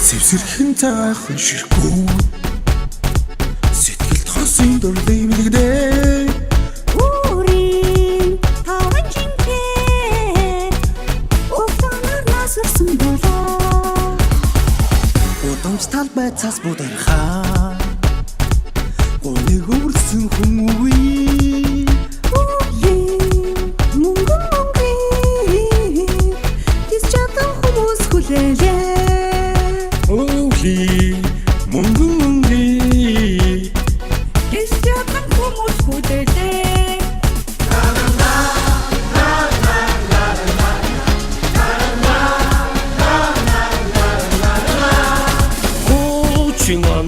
Сэвсэрхэн цаахан ширхүү сэтгэлд хосын дурлын мэлгдээ Үрийн таван жинхэнэ Уфтанаар насарсан болоо Удамж талбай цас будархаа Гоныг өвөрсөн хүн үгүй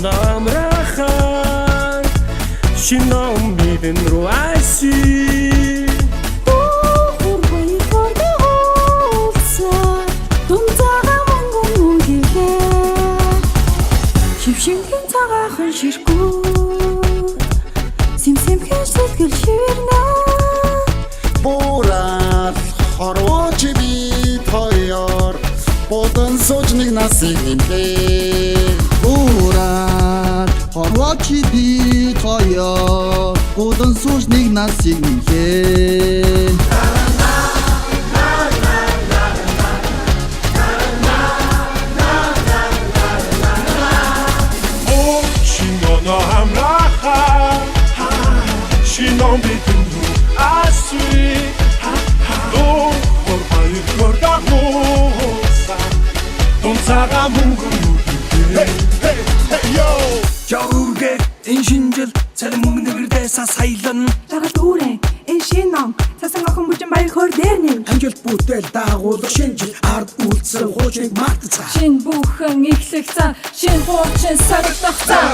Амрахан шином бидэн рүү айси Хурбай хордоолса Думцаага монгон үгэлээ Хившинхэн цагаахан ширхүү Симсэмхэн сэтгэл шивэрнэ Борал хорвооч бит хоёроор Бодон суужныг насыг нэмлээ Борал хорвооч бит хоёроор Бодон суужныг насыг нэмлээ Шином бидэн рүү асуй Хурбай хордоолса Думцаага монгон үгэлээ Жаургээд энэ шинжил цалин мөнгө нэрдээсаа саялан Жаргал дүүрэн энэ шинэ ном Цасан охин бүжин баяр хөр дээрнэ Амжилт бүтээл дагуулах шинжил ард үйлцэл хуучныг мартацаа Шинэ бүхэн эхлэх цаа Шинэ хуучин сарагдах цаа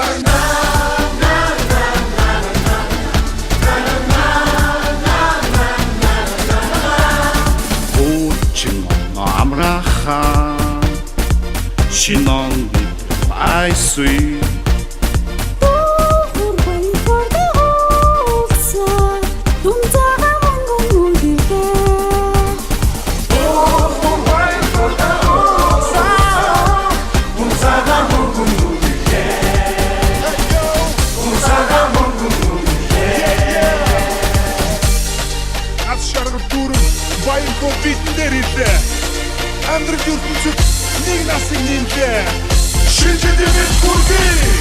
Амрахан шином бид айсүй Хурбай хордоолса Думцаага монгон үгэлээ Хурбай хордоолса Думцаага монгон үгэлээ Думцаага монгон үгэлээ Аз шаргал дүүрэн баяр хөө битэн дээр ирлээ Амьдрал ертөнцөд нэг насыг нэмлээ Шинжил юмэд хүргэе